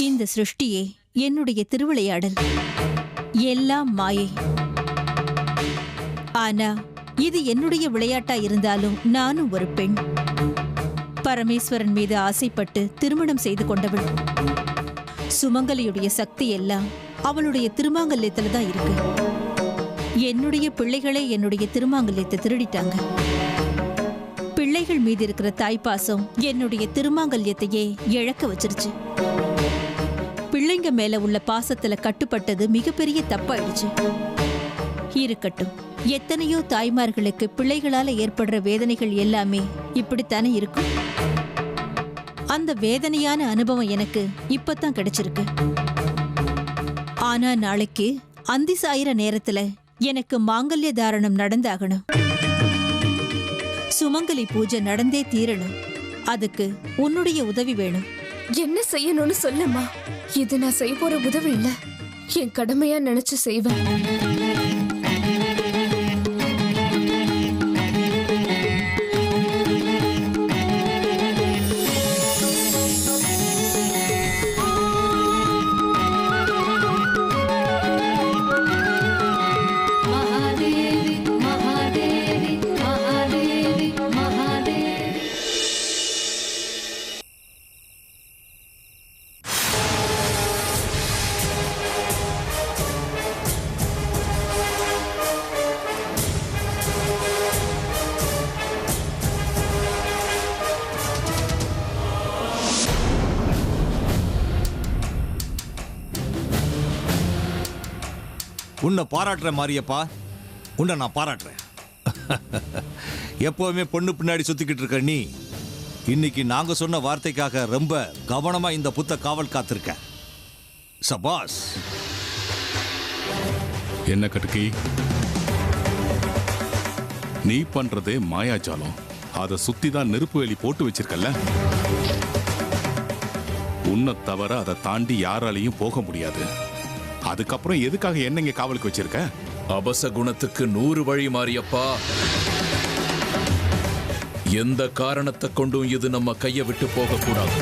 இந்த சிருஷ்டியே என்னுடைய திருவிளையாடல், எல்லாம் மாயை. ஆனா இது என்னுடைய விளையாட்டா இருந்தாலும் நானும் ஒரு பெண். பரமேஸ்வரன் மீது ஆசைப்பட்டு திருமணம் செய்து கொண்டவள். சுமங்கலியுடைய சக்தி எல்லாம் அவளுடைய திருமாங்கல்யத்துல தான் இருக்கு. என்னுடைய பிள்ளைகளே என்னுடைய திருமாங்கல்யத்தை திருடிட்டாங்க. பிள்ளைகள் மீது இருக்கிற தாய்ப்பாசம் என்னுடைய திருமாங்கல்யத்தையே இழக்க வச்சிருச்சு. பிள்ளைங்க மேல உள்ள பாசத்துல கட்டுப்பட்டது மிகப்பெரிய தப்பாயிடுச்சு. இருக்கட்டும், எத்தனையோ தாய்மார்களுக்கு பிள்ளைகளால ஏற்படுற வேதனைகள் எல்லாமே இப்படித்தானே இருக்கும். அந்த வேதனையான அனுபவம் எனக்கு இப்பதான் கிடைச்சிருக்கு. ஆனா நாளைக்கு அந்தி சாயிர நேரத்துல எனக்கு மாங்கல்ய தாரணம் நடந்தாகணும். சுமங்கலி பூஜை நடந்தே தீரணும். அதுக்கு உன்னுடைய உதவி வேணும். என்ன செய்யணும்னு சொல்லுமா. இது நான் செய்ய போற உதவி இல்ல, என் கடமையா நினைச்சு செய்வேன். உன்னை பாராட்டுறேன் மாரியப்பா, உன்னை நான் பாராட்டுறேன். எப்பவுமே பொண்ணு பின்னாடி சுத்திக்கிட்டு இருக்க நீ இன்னைக்கு நாங்க சொன்ன வார்த்தைக்காக ரொம்ப கவனமா இந்த புத்த காவல் காத்திருக்க. சபாஸ். என்ன கட்டுக்கி, நீ பண்றதே மாயாஜாலம். அதை சுத்தி தான் நெருப்பு வேலி போட்டு வச்சிருக்கல. உன்னை தவிர அதை தாண்டி யாராலையும் போக முடியாது. அதுக்கப்புறம் எதுக்காக என்ன இங்க காவலுக்கு வச்சிருக்க? அபச குணத்துக்கு 100 வழி மாரியப்பா. எந்த காரணத்தை கொண்டும் இது நம்ம கையை விட்டு போக கூடாது.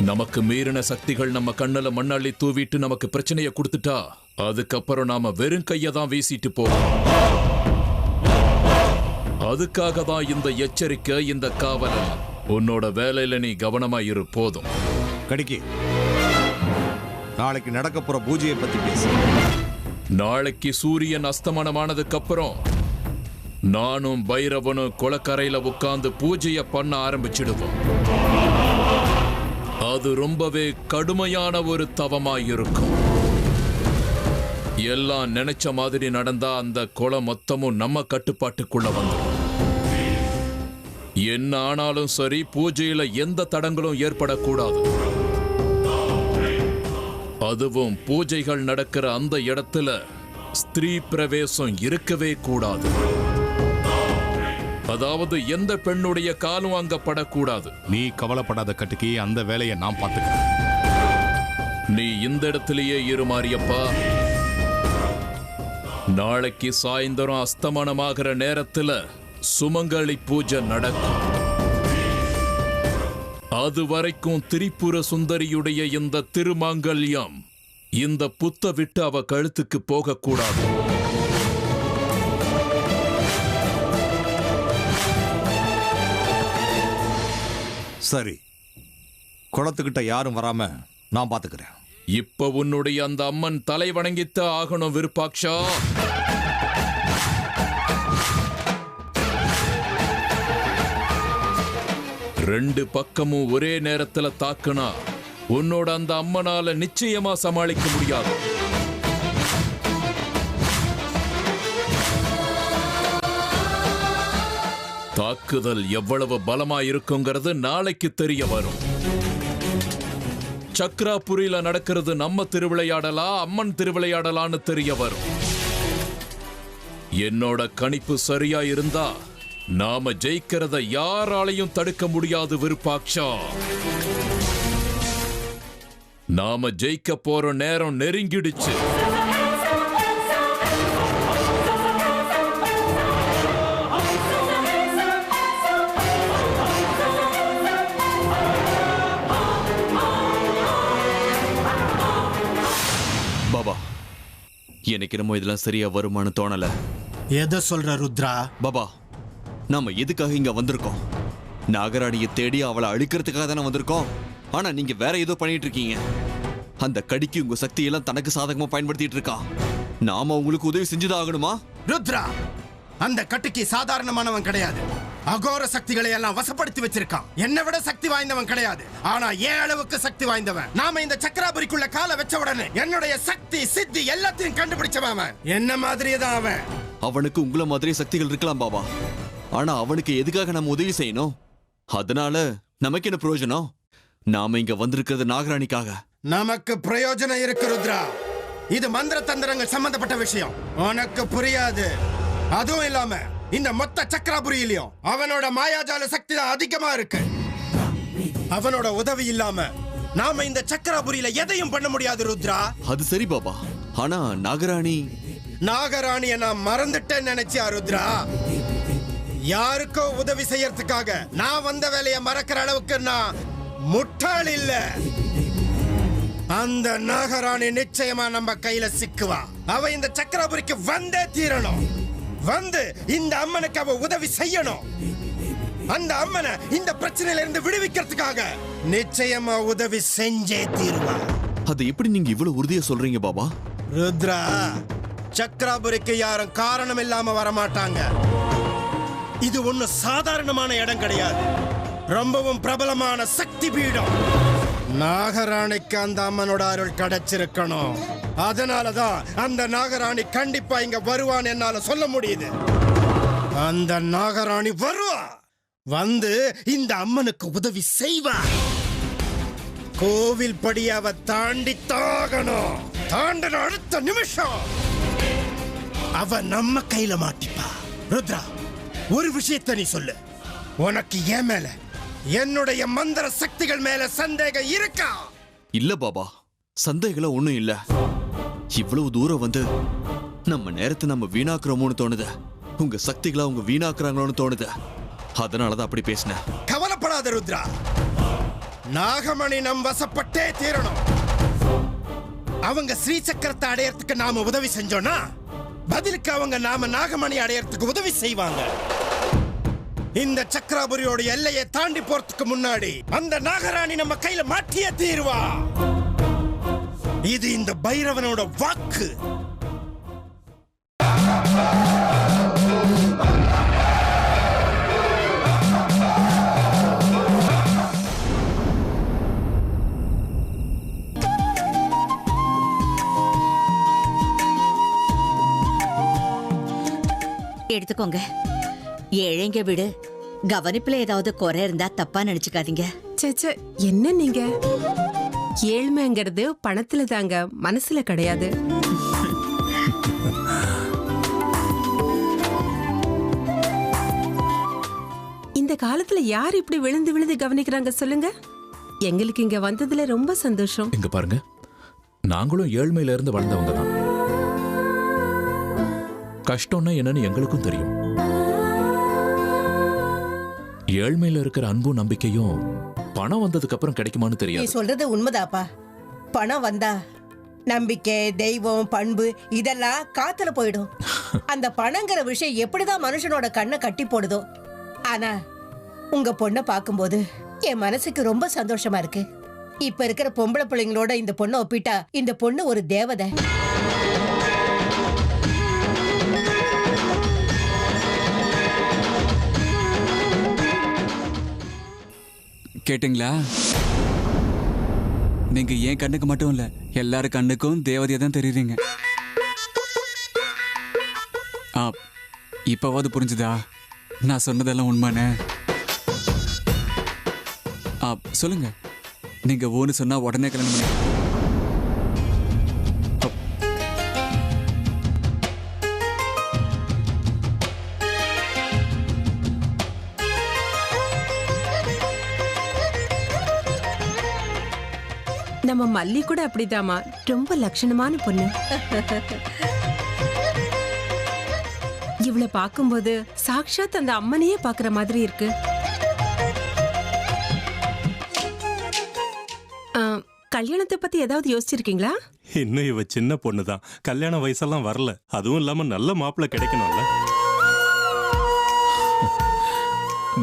நமக்கு மீறின சக்திகள் நம்ம கண்ணுல மண்ணள்ளி தூவிட்டு நமக்கு பிரச்சனையை கொடுத்துட்டா அதுக்கப்புறம் நாம வெறும் கையை தான் வீசிட்டு போவோம். அதுக்காக தான் இந்த எச்சரிக்கை, இந்த காவல். உன்னோட வேலையில நீ கவனமா இரு போதும். கடிக்கி, நாளைக்கு நடக்க போற பூஜையை பத்தி பேசு. நாளைக்கு சூரியன் அஸ்தமனமானதுக்கு அப்புறம் நானும் பைரவனும் குளக்கரையில உட்கார்ந்து பூஜையை பண்ண ஆரம்பிச்சிடுவோம். அது ரொம்பவே கடுமையான ஒரு தவமாயிருக்கும். எல்லாம் நினைச்ச மாதிரி நடந்தா அந்த குளம் மொத்தமும் நம்ம கட்டுப்பாட்டுக்குள்ள வந்துடும். என்ன ஆனாலும் சரி, பூஜையில எந்த தடங்களும் ஏற்படக்கூடாது. அதுவும் பூஜைகள் நடக்கிற அந்த இடத்துல ஸ்திரீ பிரவேசம் இருக்கவே கூடாது. அதாவது எந்த பெண்ணுடைய காலும் அங்க படக்கூடாது. நீ கவலைப்படாத கட்டுக்கி, அந்த வேலையை நான் பார்த்துக்கிறேன். நீ இந்த இடத்திலேயே இரு மாரியப்பா. நாளைக்கு சாயந்தரம் அஸ்தமனமாகிற நேரத்துல சுமங்கலி பூஜை நடக்கும். அது வரைக்கும் திரிபுர சுந்தரியுடைய இந்த திருமாங்கல்யம் இந்த புத்த விட்டு அவ கழுத்துக்கு போகக்கூடாது. சரி, குளத்துக்கிட்ட யாரும் வராம நான் பாத்துக்கிறேன். இப்ப உன்னுடைய அந்த அம்மன் தலை வணங்கித்த ஆகணும் விருப்பாக்ஷா. ரெண்டு பக்கமும் ஒரே நேரத்துல தாக்குனா உன்னோட அந்த அம்மனால நிச்சயமா சமாளிக்க முடியாது. தாக்குதல் எவ்வளவு பலமா இருக்குங்கிறது நாளைக்கு தெரிய வரும். சக்ராபுரியில நடக்கிறது நம்ம திருவிளையாடலா அம்மன் திருவிளையாடலான்னு தெரிய வரும். என்னோட கணிப்பு சரியா இருந்தா நாம ஜெயிக்கிறத யாராலையும் தடுக்க முடியாது விருப்பாக்ஷா. நாம ஜெயிக்க போற நேரம் நெருங்கிடுச்சு. எனக்கு என்னமோ இதெல்லாம் சரியா வருமானு தோணல. எதை சொல்ற ருத்ரா? பாபா, நாம எதுக்காக இங்க வந்திருக்கோம்? நாகராணியை தேடி அவளை அழிக்கிறதுக்காக தானே வந்திருக்கோம். ஆனா நீங்க வேற ஏதோ பண்ணிட்டு இருக்கீங்க. அந்த கடிக்கு உங்க சக்தியெல்லாம் தனக்கு சாதகமா பயன்படுத்திட்டு இருக்கா. நாம உங்களுக்கு உதவி செஞ்சுதான் ஆகணுமா? ருத்ரா, அந்த கட்டுக்கு சாதாரணமானவன் கிடையாது. அகோர சக்திகளை எல்லாம் வசப்படுத்தி வச்சிருக்கான். என்னை விட சக்தி வாய்ந்தவன் கிடையாது. ஆனா ஏன் அளவுக்கு சக்தி வாய்ந்தவன். நாம இந்த சக்கராபுரிக்குள்ள காலை வச்ச உடனே என்னுடைய சக்தி சித்தி எல்லாத்தையும் கண்டுபிடிச்சவன் அவன். என்ன மாதிரியே தான் அவன். அவனுக்கு உங்களை மாதிரி சக்திகள் இருக்கலாம் பாபா. ஆனா அவனுக்கு எதுக்காக நம்ம உதவி செய்யணும்? அதனால நமக்கு என்ன பிரயோஜனம்? நாம இங்க வந்திருக்கிறது நாகராணிக்காக. நமக்கு பிரயோஜனம் இருக்கு ருத்ரா. இது மந்திர தந்திரங்கள் சம்பந்தப்பட்ட விஷயம். உனக்கு புரியாது. அதுவும் இல்லாம இந்த மொத்த சக்கராபுரியிலையும் அவனோட மாயாஜால சக்தி தான் அதிகமா இருக்கு. அவனோட உதவி இல்லாம நாம இந்த சக்கராபுரியில எதையும் பண்ண முடியாது ருத்ரா. அது சரி பாபா. ஆனா நாகராணிய நான் மறந்துட்டேன்னு நினைச்சியா ருத்ரா? யாருக்கோ உதவி செய்யறதுக்காக நான் வந்த வேலையை மறக்கிற அளவுக்கு நான் முட்டாள் இல்ல. அந்த நாகராணி நிச்சயமா நம்ம கையில சிக்குவா. அவ இந்த சக்கராபுரிக்கு வந்தே தீரணும். வந்து இந்த அம்மனுக்கு அவ உதவி செய்யணும். அந்த அம்மனை இந்த பிரச்சனையில இருந்து விடுவிக்கிறதுக்காக நிச்சயமா உதவி செஞ்சே தீருவா. அது எப்படி நீங்க இவ்வளவு உறுதியா சொல்றீங்க பாபா? ருத்ரா, சக்கராபுரிக்கு யாரும் காரணம் இல்லாம வரமாட்டாங்க. இது ஒண்ணு சாதாரணமான இடம் கிடையாது. ரொம்பவும் பிரபலமான சக்தி பீடம். நாகராணிக்கு அந்த அம்மனோட அருள் கிடைச்சிருக்கணும். அதனாலதான் அந்த நாகராணி கண்டிப்பா இங்க வருவான்னு என்னால சொல்ல முடியுது. அந்த நாகராணி வருவா. வந்து இந்த அம்மனுக்கு உதவி செய்வா. கோவில் படியாவ தாண்டி தாகணும். தாண்டின அடுத்த நிமிஷம் அவ நம்ம கையில மாட்டிப்பா. ருத்ரா, ஒரு விஷயத்தை நீ சொல்லு. உனக்கு ஏன் மேல, என்னுடைய மந்திர சக்திகள் மேல சந்தேகம் இருக்கா? இல்ல பாபா, சந்தேகம் ஒண்ணும் இல்ல. இவ்வளவு தூரம் வந்து நம்ம நேரத்தை நம்ம வீணாக்குறோமோன்னு தோணுது. உங்க சக்திகளை அவங்க வீணாக்குறாங்களோன்னு தோணுது. அதனாலதான் அப்படி பேசினேன். கவலைப்படாத ருத்ரா, நாகமணி நம் வசப்பட்டே தீரணும். அவங்க ஸ்ரீ சக்கரத்தை அடையறதுக்கு நாம உதவி செஞ்சோம்னா பதிலுக்கு அவங்க நாம நாகமணி அடையறதுக்கு உதவி செய்வாங்க. இந்த சக்கராபுரியோட எல்லையை தாண்டி போறதுக்கு முன்னாடி அந்த நாகராணி நம்ம கையில மாட்டியே தீருவா. இது இந்த பைரவனோட வாக்கு. எடுத்துக்கோங்க. ஏழைங்க விடு. கவனிப்புல ஏதாவது குறை இருந்தா தப்பா நினைச்சுக்காதீங்க. சேச்சே, என்ன நீங்க? ஏழ்மைங்கிறது பணத்துல தாங்க, மனசுல கிடையாது. இந்த காலத்துல யார் இப்படி விழுந்து விழுந்து கவனிக்கிறாங்க சொல்லுங்க? எங்களுக்கு இங்க வந்ததுல ரொம்ப சந்தோஷம். இங்க பாருங்க, நாங்களும் ஏழ்மையில இருந்து வளர்ந்தவங்க தான். கஷ்டம்னா என்னன்னு எங்களுக்கும் தெரியும். ஏழ்மையில இருக்கிற அன்பும் நம்பிக்கையும் பணம் வந்ததுக்கு அப்புறம் கிடைக்குமான்னு நீ தெரியாது. சொல்றது உண்மைதாப்பா. பணம் வந்தா நம்பிக்கை, தெய்வம், பண்பு இதெல்லாம் காத்துல போயிடும். அந்த பணங்கிற விஷயம் எப்படிதான் மனுஷனோட கண்ணை கட்டி போடுதோ. ஆனா உங்க பொண்ணை பார்க்கும்போது என் மனசுக்கு ரொம்ப சந்தோஷமா இருக்கு. இப்ப இருக்கிற பொம்பளை பிள்ளைங்களோட இந்த பொண்ணை ஒப்பிட்டா இந்த பொண்ணு ஒரு தேவதை. கேட்டிங்களா? நீங்க ஏன் கண்ணுக்கு மட்டும் இல்ல, எல்லாரு கண்ணுக்கும் தேவதையா தான் தெரியுறீங்க. இப்பவாது புரிஞ்சுதா நான் சொன்னதெல்லாம் உண்மைன்னு? சொல்லுங்க, நீங்க ஓன்னு சொன்னா உடனே கல்யாணம் பண்ணி. நம்ம மல்லி கூட அப்படிதாமா, ரொம்ப லட்சணமான பொண்ணு. இவளை பார்க்கும்போது சாக்ஷாத் அந்த அம்மனையே பாக்குற மாதிரி இருக்கு. கல்யாணத்தை பத்தி ஏதாவது யோசிச்சிருக்கீங்களா? இன்னும் இவ சின்ன பொண்ணுதான், கல்யாண வயசெல்லாம் வரல. அதுவும் இல்லாம நல்ல மாப்பிள்ளை கிடைக்கணும்ல.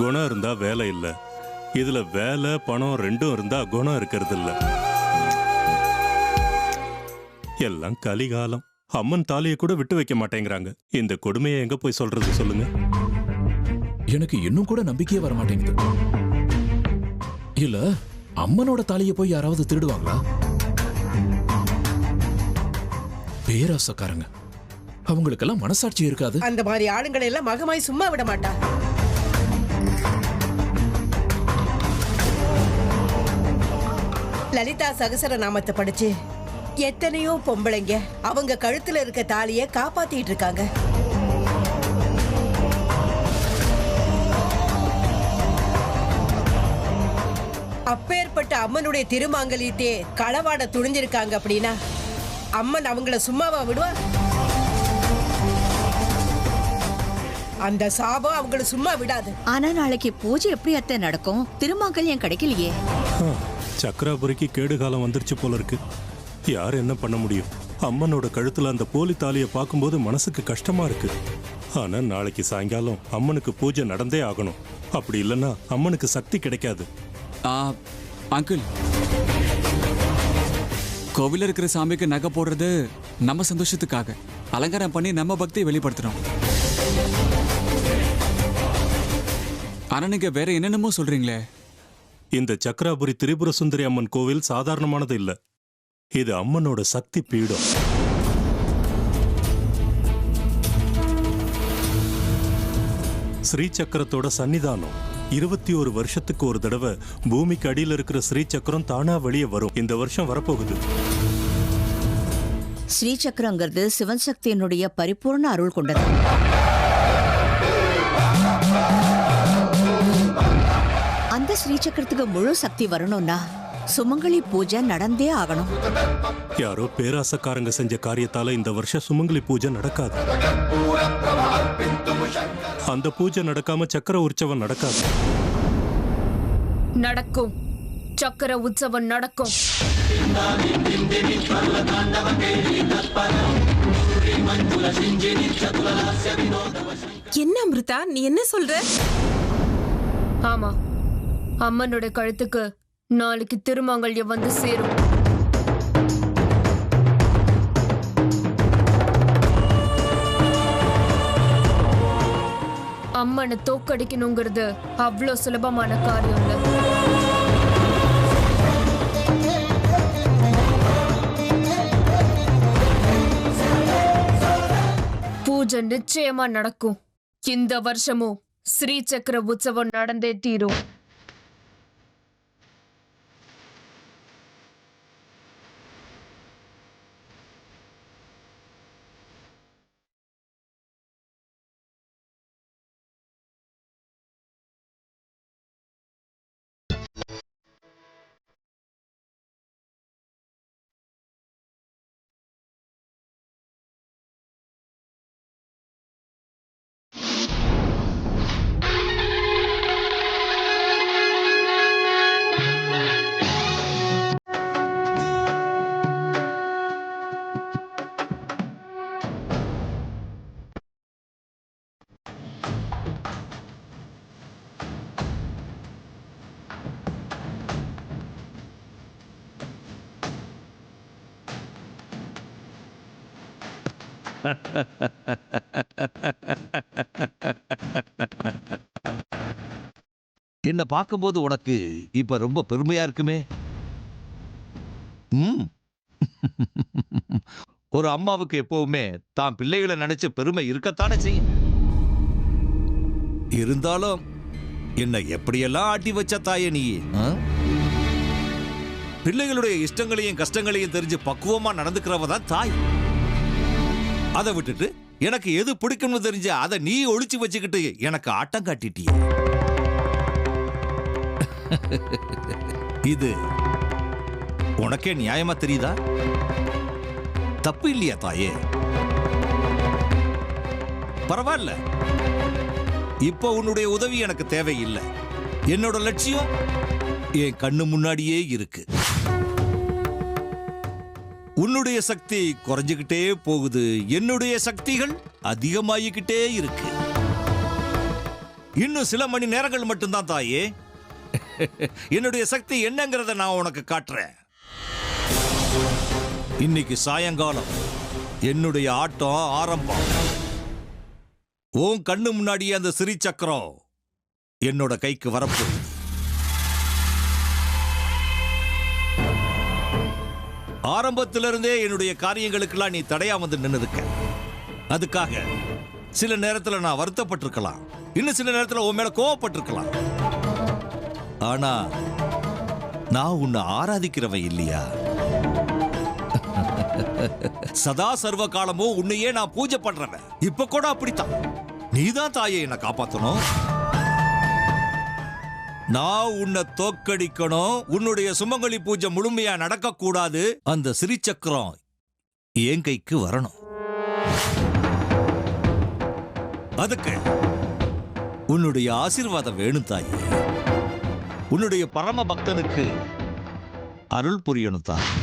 குணம் இருந்தா வேலை இல்ல, இதுல வேலை பணம் ரெண்டும் இருந்தா குணம் இருக்கிறது இல்ல. எல்லாம் கலிகாலம். அம்மன் தாலியை கூட விட்டு வைக்க மாட்டேங்கிறாங்க. இந்த கொடுமையை எங்க போய் சொல்றது சொல்லுங்க? எனக்கு இன்னும் கூட நம்பிக்கையே வர மாட்டேங்குது. இல்ல அம்மனோட தாலியை போய் யாராவது திருடுவாங்களா? பேராசக்காரங்க, அவங்களுக்கெல்லாம் மனசாட்சி இருக்காது. அந்த மாதிரி ஆளுங்களை எல்லாம் மகமாய் சும்மா விட மாட்டா. லலிதா சகசர நாமத்தை படிச்சு எத்தனையோ பொம்பளைங்க அவங்க கழுத்துல இருக்க தாலிய காப்பாத்திட்டு இருக்காங்க. அப்பேற்பட்ட அம்மனுடைய திருமாங்கலியத்தையே களவாட துணிஞ்சிருக்காங்க அப்படின்னா அம்மன் அவங்கள சும்மாவா விடுவா? அந்த சாபம் அவங்கள சும்மா விடாது. ஆனா நாளைக்கு பூஜை எப்படி அத்தை நடக்கும்? திருமாங்கல்யம் கிடைக்கலையே. சக்கராபுரிக்கு கேடு காலம் வந்துருச்சு போல இருக்கு. யார் என்ன பண்ண முடியும்? அம்மனோட கழுத்துல அந்த போலி தாலியை பார்க்கும்போது மனசுக்கு கஷ்டமா இருக்கு. ஆனா நாளைக்கு சாயங்காலம் அம்மனுக்கு பூஜை நடந்தே ஆகணும். அப்படி இல்லைன்னா அம்மனுக்கு சக்தி கிடைக்காது. அங்கிள், கோவில இருக்கிற சாமிக்கு நகை போடுறது நம்ம சந்தோஷத்துக்காக, அலங்காரம் பண்ணி நம்ம பக்தியை வெளிப்படுத்துறோம். ஆனா நீங்க வேற என்னென்னமோ சொல்றீங்களே. இந்த சக்கராபுரி திரிபுர சுந்தரி அம்மன் கோவில் சாதாரணமானது இல்ல. இது அம்மனோட சக்தி பீடம். ஸ்ரீ சக்கரத்தோட சன்னிதானம். 21 வருஷத்துக்கு ஒரு தடவை பூமிக்கு அடியில் இருக்கிற ஸ்ரீ சக்கரம் தானா வெளியே வரும். இந்த வருஷம் வரப்போகுது. ஸ்ரீ சக்கரங்கிறது சிவன் சக்தியினுடைய பரிபூர்ண அருள் கொண்டது. அந்த ஸ்ரீ சக்கரத்துக்கு முழு சக்தி வரணும்னா சுமங்கலி பூஜை நடந்தே ஆகணும். யாரோ பேராசக்காரங்க செஞ்ச காரியத்தால இந்த வருஷம் சுமங்கலி பூஜை நடக்காது. அந்த பூஜை நடக்காம சக்கர உற்சவம் நடக்காது. நடக்கும். சக்கர உற்சவம் நடக்கும். என்ன அமிர்தா, நீ என்ன சொல்ற? ஆமா, அம்மனோட கழுத்துக்கு நாளைக்கு திருமாங்கல்யம் வந்து சேரும். அம்மனை தோக்கடிக்கணுங்கிறது அவ்வளோ சுலபமான காரியம் இல்ல. பூஜை நிச்சயமா நடக்கும். இந்த வருஷமும் ஸ்ரீ சக்கர உற்சவம் நடந்தே தீரும். என்ன பார்க்கும்போது உனக்கு இப்ப ரொம்ப பெருமையா இருக்குமே. ஒரு அம்மாவுக்கு எப்பவுமே தான் பிள்ளைகளை நினைச்ச பெருமை இருக்கத்தானே செய்யும். இருந்தாலும் என்ன எப்படியெல்லாம் ஆட்டி வச்ச தாயே நீ. பிள்ளைகளுடைய இஷ்டங்களையும் கஷ்டங்களையும் தெரிஞ்சு பக்குவமா நடந்துக்கிறவ தான் தாய். அதை விட்டுட்டு எனக்கு எது பிடிக்கும்னு தெரிஞ்ச அதை நீ ஒளிச்சு வச்சுக்கிட்டு எனக்கு ஆட்டம் காட்டிட்டிய. இது உனக்கே நியாயமா தெரியுதா? தப்பு இல்லையா தாயே? பரவாயில்ல, இப்ப உன்னுடைய உதவி எனக்கு தேவையில்லை. என்னோட லட்சியம் என் கண்ணு முன்னாடியே இருக்கு. உன்னுடைய சக்தி குறைஞ்சுக்கிட்டே போகுது, என்னுடைய சக்திகள் அதிகமாகிக்கிட்டே இருக்கு. இன்னும் சில மணி நேரங்கள் மட்டும்தான் தாயே. என்னுடைய சக்தி என்னங்கிறத நான் உனக்கு காட்டுறேன். இன்னைக்கு சாயங்காலம் என்னுடைய ஆட்டம் ஆரம்பம். உன் கண்ணு முன்னாடியே அந்த ஸ்ரீ சக்கரம் என்னோட கைக்கு வரப்போகுது. ஆரம்பத்திலிருந்தே என்னுடைய காரியங்களுக்கெல்லாம் நீ தடையா வந்து நின்னுதுக்க. அதுக்காக சில நேரத்தில் நான் வருத்தப்பட்டிருக்கலாம், இன்னும் சில நேரத்தில் உன் மேல கோவப்பட்டிருக்கலாம். ஆனா நான் உன்னை ஆராதிக்கிறவன் இல்லையா? சதா சர்வ காலமும் உன்னையே நான் பூஜை பண்றவன். இப்ப கூட அப்படித்தான். நீதான் தாயை என்னை காப்பாத்தணும். நான் உன்னை தோக்கடிக்கணும். உன்னுடைய சுமங்கலி பூஜை முழுமையா நடக்க கூடாது. அந்த ஸ்ரீ சக்கரம் என் கைக்கு வரணும். அதுக்கு உன்னுடைய ஆசீர்வாதம் வேணும் தாயே. உன்னுடைய பரம பக்தனுக்கு அருள் புரியணும் தாயே.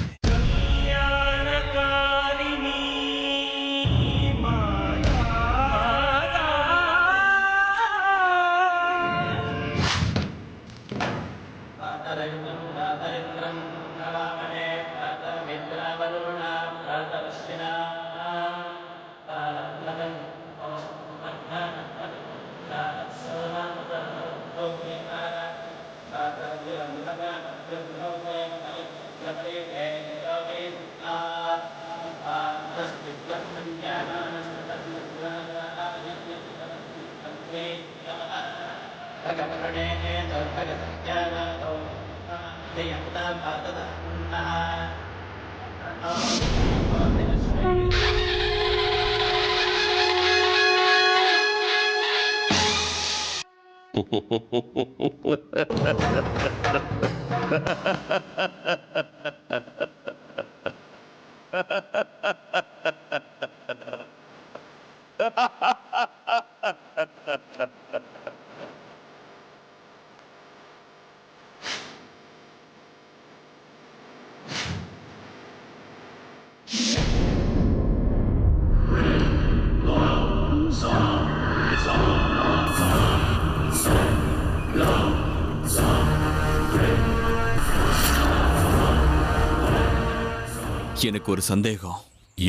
எனக்கு ஒரு சந்தேகம்.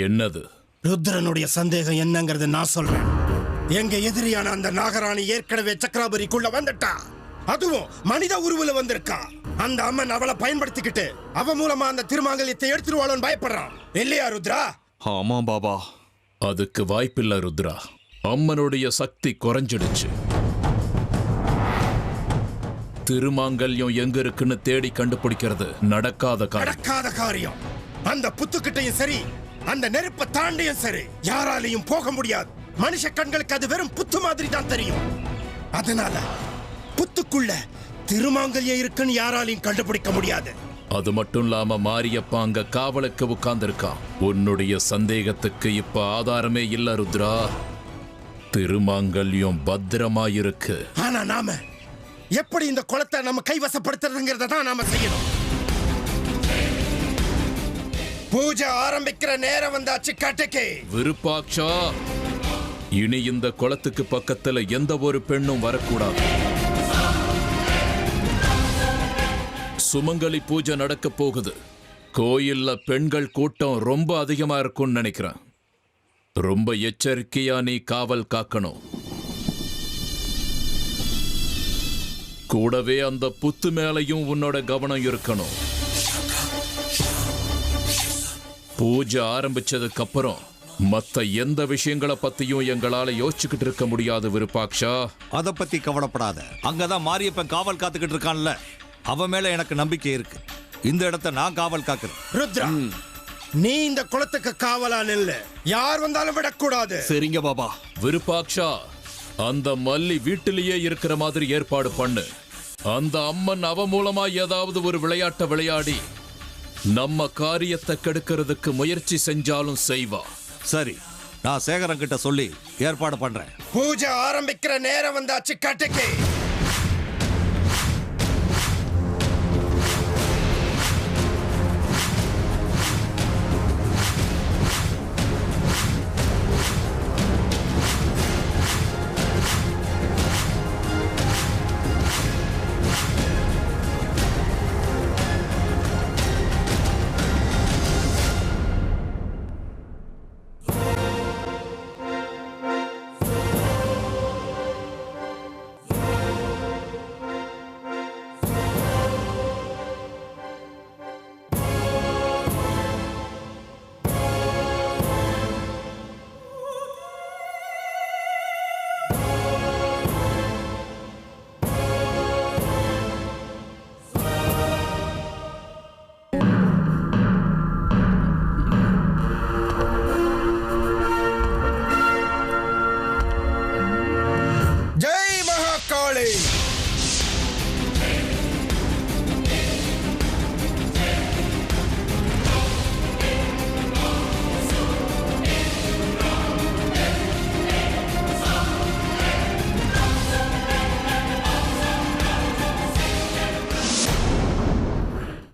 என்னது? ருத்ரனுடைய சந்தேகம் என்னங்கிறது நான் சொல்றேன். எங்க எதிரியான அந்த நாகராணி ஏற்கனவே சக்கராபுரிக்குள்ள வந்துட்டா. அதுவும் மனித உருவுல வந்திருக்கா. அந்த அம்மன் அவளை பயன்படுத்திக்கிட்டு அவ மூலமா அந்த திருமாங்கல்யத்தை எடுத்துருவாளோன்னு பயப்படுறான். இல்லையா ருத்ரா? ஆமா பாபா. அதுக்கு வாய்ப்பில்லை ருத்ரா. அம்மனுடைய சக்தி குறைஞ்சிடுச்சு. திருமாங்கல்யம் எங்க இருக்குன்னு தேடி கண்டுபிடிக்கிறது நடக்காத காரியம். அந்த புத்துக்கிட்டையும் சரி, அந்த நெருப்பை தாண்டியும் சரி, யாராலையும் போக முடியாது. மனுஷ கண்களுக்கு அது வெறும் புத்து மாதிரி தான் தெரியும். அதனால புத்துக்குள்ள திருமாங்கல்யம் இருக்குன்னு யாராலையும் கண்டுபிடிக்க முடியாது. அது மட்டும் இல்லாம மாரியப்பா அங்க காவலுக்கு உட்கார்ந்திருக்கான். உன்னுடைய சந்தேகத்துக்கு இப்ப ஆதாரமே இல்ல ருத்ரா. திருமாங்கல்யம் பத்திரமாயிருக்கு. ஆனா நாம எப்படி இந்த குளத்தை நம்ம கைவசப்படுத்துறதுங்கிறத தான் நாம செய்யணும். பூஜை ஆரம்பிக்கிற நேரம் வந்தாச்சு. காட்டுக்கு விருப்பாட்சா, இனி இந்த குளத்துக்கு பக்கத்துல எந்த ஒரு பெண்ணும் வரக்கூடாது. சுமங்கலி பூஜை நடக்க போகுது. கோயில்ல பெண்கள் கூட்டம் ரொம்ப அதிகமா இருக்கும்னு நினைக்கிறேன். ரொம்ப எச்சரிக்கையா நீ காவல் காக்கணும். கூடவே அந்த புத்து மேலையும் உன்னோட கவனம் இருக்கணும். பூஜை ஆரம்பிச்சதுக்கு அப்புறம் மத்த எந்த விஷயங்களை பத்தியும் எங்களால யோசிச்சுக்கிட்டு இருக்க முடியாது விருப்பாக்ஷா. அத பத்தி கவலைப்படாத. அங்கதான் மாரியப்பன் காவல் காத்துக்கிட்டு இருக்கான்ல, அவன் மேல எனக்கு நம்பிக்கை இருக்கு. இந்த இடத்தை நான் காவல் காக்குறேன். ருத்ரா, நீ இந்த குளத்துக்கு காவலா நில்லு. யார் வந்தாலும் விடக்கூடாது. சரிங்க பாபா. விருப்பாக்ஷா, அந்த மல்லி வீட்டிலேயே இருக்கிற மாதிரி ஏற்பாடு பண்ணு. அந்த அம்மன் அவ மூலமா ஏதாவது ஒரு விளையாட்டை விளையாடி நம்ம காரியத்தை கெடுக்கிறதுக்கு முயற்சி செஞ்சாலும் செய்வா. சரி, நான் சேகரன் கிட்ட சொல்லி ஏற்பாடு பண்றேன். பூஜை ஆரம்பிக்கிற நேரம் வந்தாச்சு. காட்டுக்கு